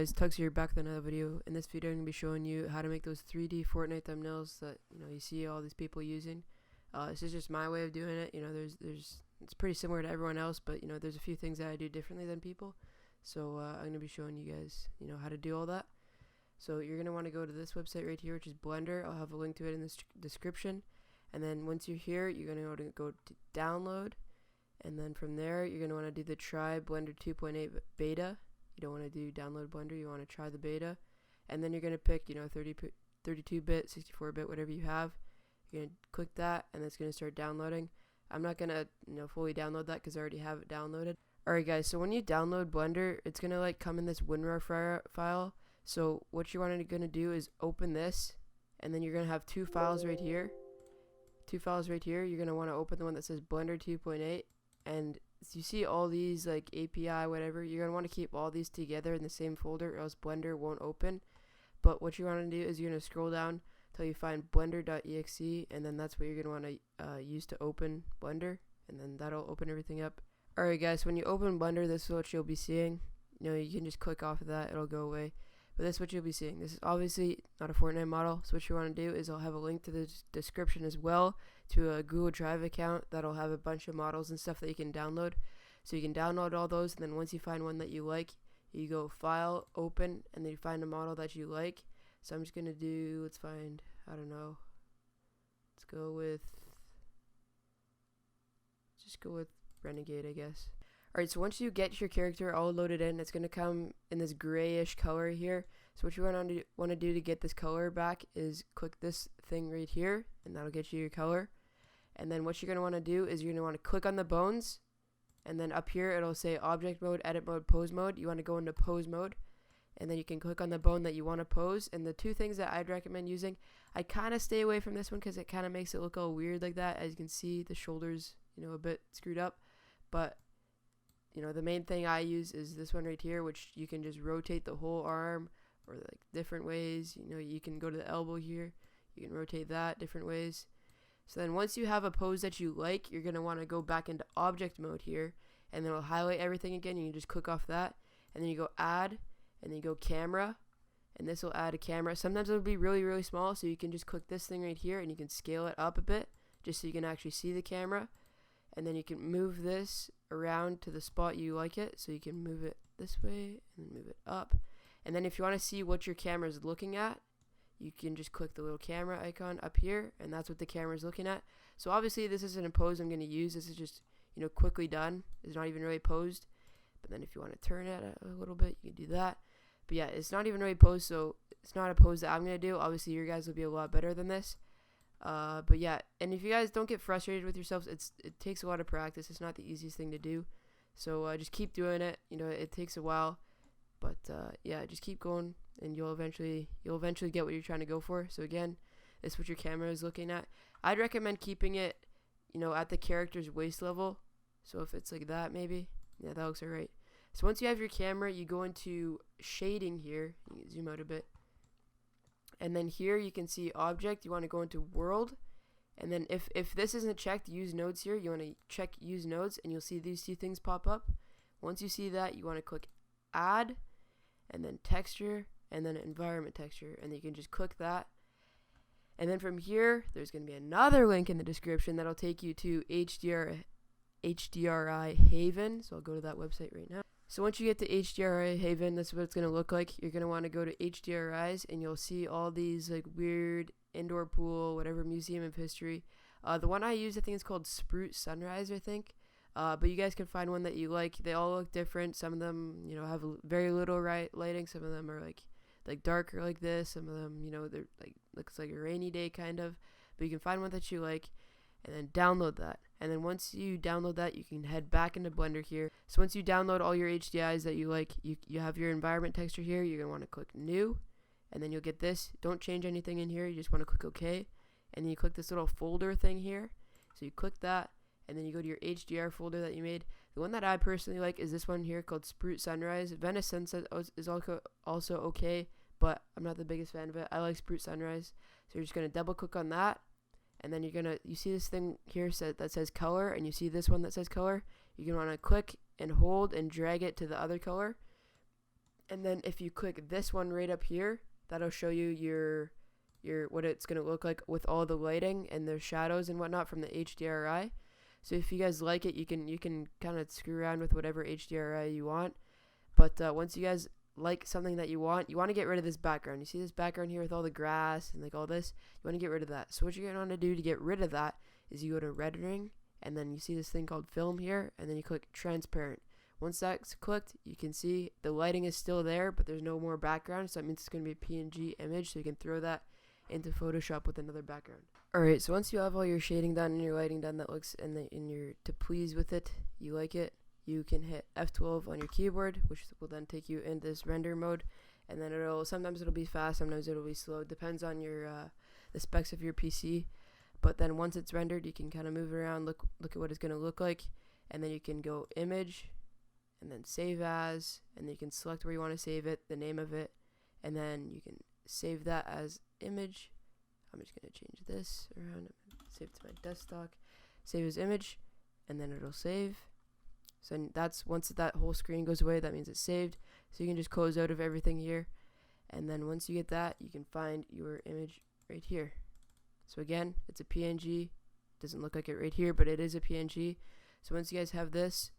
guys, Tugz here, back with another video. In this video I'm going to be showing you how to make those 3D Fortnite thumbnails that you see all these people using. This is just my way of doing it. It's pretty similar to everyone else, but there's a few things that I do differently than people. So I'm going to be showing you guys how to do all that. So you're going to want to go to this website right here, which is Blender. I'll have a link to it in the description. And then once you're here, you're going to want to go to download, and then from there you're going to want to do the try Blender 2.8 beta. You don't want to do download Blender, you want to try the beta, and then you're going to pick 32-bit, 64-bit, whatever you have. You're going to click that, and it's going to start downloading. I'm not going to fully download that because I already have it downloaded. Alright guys, so when you download Blender, it's going to come in this WinRAR file. So what you're going to do is open this, and then you're going to have two files right here. You're going to want to open the one that says Blender 2.8, and you see all these API whatever, you're going to want to keep all these together in the same folder, or else Blender won't open. But what you want to do is you're going to scroll down till you find blender.exe, and then that's what you're going to want to use to open Blender, and then that'll open everything up. Alright guys, when you open Blender, this is what you'll be seeing. You can just click off of that, it'll go away. But this is what you'll be seeing. This is obviously not a Fortnite model, so what you want to do is I'll have a link to the description as well to a Google Drive account that'll have a bunch of models and stuff that you can download. So you can download all those, and then once you find one that you like, you go File, Open, and then you find a model that you like. So I'm just going to do, let's go with Renegade, I guess. Alright, so once you get your character all loaded in, it's going to come in this grayish color here. So what you want to do to get this color back is click this thing right here, and that'll get you your color. And then what you're going to want to do is you're going to want to click on the bones, and then up here it'll say object mode, edit mode, pose mode. You want to go into pose mode, and then you can click on the bone that you want to pose. And the two things that I'd recommend using, I kind of stay away from this one because it kind of makes it look all weird like that. As you can see, the shoulders a bit screwed up, but the main thing I use is this one right here, which you can just rotate the whole arm, or different ways. You can go to the elbow here, you can rotate that different ways. So then once you have a pose that you like, you're going to want to go back into object mode here, and then it'll highlight everything again. You can just click off that, and then you go add, and then you go camera, and this will add a camera. Sometimes it'll be really, really small, so you can just click this thing right here, and you can scale it up a bit, just so you can actually see the camera. And then you can move this around to the spot you like it, so you can move it this way and move it up. And then if you want to see what your camera is looking at, you can just click the little camera icon up here, and that's what the camera is looking at. So obviously this isn't a pose I'm going to use. This is just quickly done. It's not even really posed. But then if you want to turn it a little bit, you can do that. But yeah, it's not even really posed, so it's not a pose that I'm going to do. Obviously your guys will be a lot better than this. But yeah, and if you guys don't get frustrated with yourselves, it takes a lot of practice. It's not the easiest thing to do, so just keep doing it. It takes a while, but yeah, just keep going, and you'll eventually get what you're trying to go for. So again, this is what your camera is looking at. I'd recommend keeping it at the character's waist level. So if it's like that, maybe, yeah, that looks alright. So once you have your camera, you go into shading here. You can zoom out a bit. And then here you can see object, you want to go into world, and then if this isn't checked, use nodes here, you want to check use nodes, and you'll see these two things pop up. Once you see that, you want to click add, and then texture, and then environment texture, and you can just click that. And then from here, there's going to be another link in the description that'll take you to HDRI Haven, so I'll go to that website right now. So once you get to HDRI Haven, that's what it's going to look like. You're going to want to go to HDRIs, and you'll see all these weird indoor pool, whatever, museum of history. The one I use, I think it's called Spruce Sunrise, I think. But you guys can find one that you like. They all look different. Some of them, have very little lighting. Some of them are like darker like this. Some of them, they're looks like a rainy day kind of. But you can find one that you like, and then download that. And then once you download that, you can head back into Blender here. So once you download all your HDIs that you like, you have your environment texture here. You're going to want to click new, and then you'll get this. Don't change anything in here. You just want to click OK. And then you click this little folder thing here. So you click that, and then you go to your HDR folder that you made. The one that I personally like is this one here called Spruce Sunrise. Venice Sunset is also okay, but I'm not the biggest fan of it. I like Spruce Sunrise. So you're just going to double click on that. And then you see this thing here that says color, and you see this one that says color. You're going to want to click and hold and drag it to the other color. And then if you click this one right up here, that'll show you your what it's going to look like with all the lighting and the shadows and whatnot from the HDRI. So if you guys like it, you can kind of screw around with whatever HDRI you want. But once you guys like something that you want to get rid of this background. You see this background here with all the grass and like all this? You want to get rid of that. So what you're going to want to do to get rid of that is you go to rendering, and then you see this thing called film here, and then you click transparent. Once that's clicked, you can see the lighting is still there, but there's no more background, so that means it's going to be a PNG image, so you can throw that into Photoshop with another background. Alright, so once you have all your shading done and your lighting done that looks and you're to please with it, you like it, you can hit F12 on your keyboard, which will then take you into this render mode, and then sometimes it'll be fast, sometimes it'll be slow. It depends on your the specs of your PC. But then once it's rendered, you can kind of move around, look at what it's going to look like, and then you can go image, and then save as, and then you can select where you want to save it, the name of it, and then you can save that as image. I'm just going to change this around, save it to my desktop, save as image, and then it'll save. So that's once that whole screen goes away, that means it's saved. So you can just close out of everything here, and then once you get that, you can find your image right here. So again, it's a PNG. Doesn't look like it right here, but it is a PNG. So once you guys have this,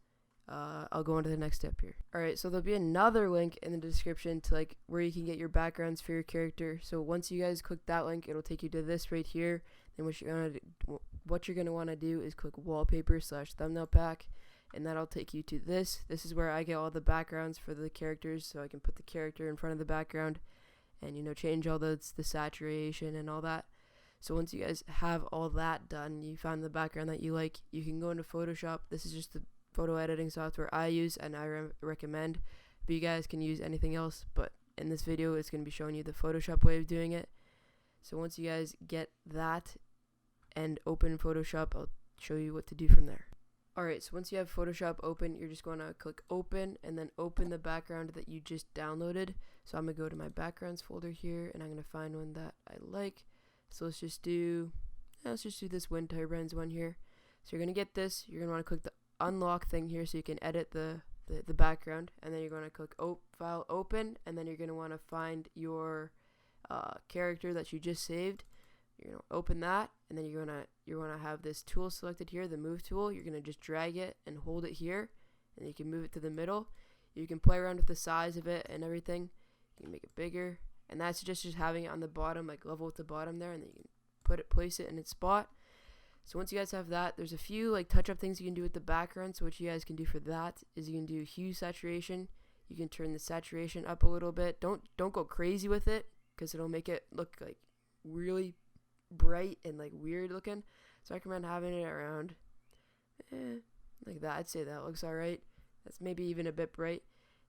I'll go on to the next step here. Alright, so there'll be another link in the description to like where you can get your backgrounds for your character. So once you guys click that link, it'll take you to this right here. Then what you're gonna want to do is click wallpaper / thumbnail pack, and that'll take you to this. This is where I get all the backgrounds for the characters, so I can put the character in front of the background, and change all the saturation and all that. So once you guys have all that done, you found the background that you like, you can go into Photoshop. This is just the photo editing software I use and I recommend, but you guys can use anything else. But in this video, it's going to be showing you the Photoshop way of doing it. So once you guys get that and open Photoshop, I'll show you what to do from there. Alright, so once you have Photoshop open, you're just going to click open and then open the background that you just downloaded. So I'm going to go to my backgrounds folder here, and I'm going to find one that I like. So let's just do this wind turbines one here. So you're going to get this. You're going to want to click the unlock thing here so you can edit the background. And then you're going to click file open. And then you're going to want to find your character that you just saved. You're going to open that. And then you're going to have this tool selected here, the move tool. You're going to just drag it and hold it here. And you can move it to the middle. You can play around with the size of it and everything. You can make it bigger. And that's just having it on the bottom, like level with the bottom there, and then you can place it in its spot. So once you guys have that, there's a few like touch-up things you can do with the background. So what you guys can do for that is you can do hue saturation. You can turn the saturation up a little bit. Don't go crazy with it, because it'll make it look like really bright and like weird looking. So I recommend having it around like that. I'd say that looks alright. That's maybe even a bit bright.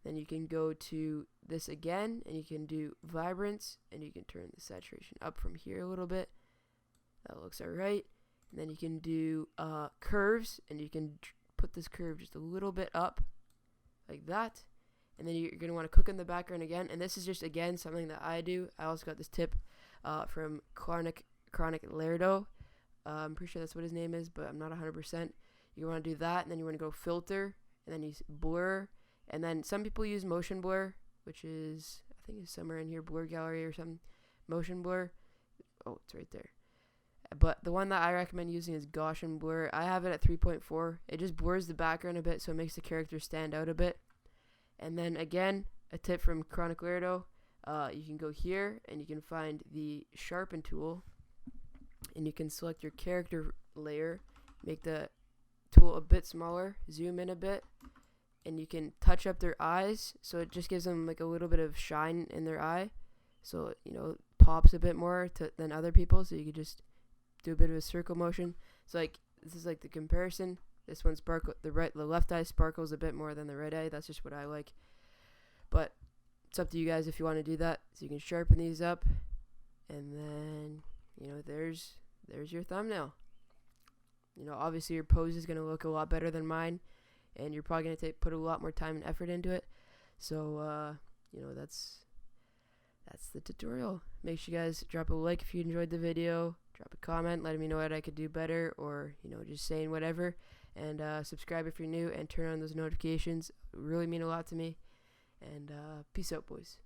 Then you can go to this again, and you can do vibrance, and you can turn the saturation up from here a little bit. That looks alright. And then you can do curves, and you can put this curve just a little bit up, like that. And then you're going to want to click in the background again. And this is just, again, something that I do. I also got this tip from Chronic Lerdo. I'm pretty sure that's what his name is, but I'm not 100%. You want to do that, and then you want to go filter, and then you blur. And then some people use motion blur, which is, I think it's somewhere in here, blur gallery or something. Motion blur. Oh, it's right there. But the one that I recommend using is Gaussian blur. I have it at 3.4. It just blurs the background a bit, so it makes the character stand out a bit. And then again, a tip from Chronic Lerdo. You can go here, and you can find the sharpen tool, and you can select your character layer, make the tool a bit smaller, zoom in a bit, and you can touch up their eyes, so it just gives them like a little bit of shine in their eye, so it pops a bit more than other people. So you could just do a bit of a circle motion. So like this is like the comparison. This one the left eye sparkles a bit more than the right eye. That's just what I like, but it's up to you guys if you want to do that. So you can sharpen these up, and then there's your thumbnail. Obviously your pose is going to look a lot better than mine, and you're probably going to put a lot more time and effort into it. So, that's the tutorial. Make sure you guys drop a like if you enjoyed the video. Drop a comment, letting me know what I could do better, or, just saying whatever. And subscribe if you're new, and turn on those notifications. It really mean a lot to me. And peace out, boys.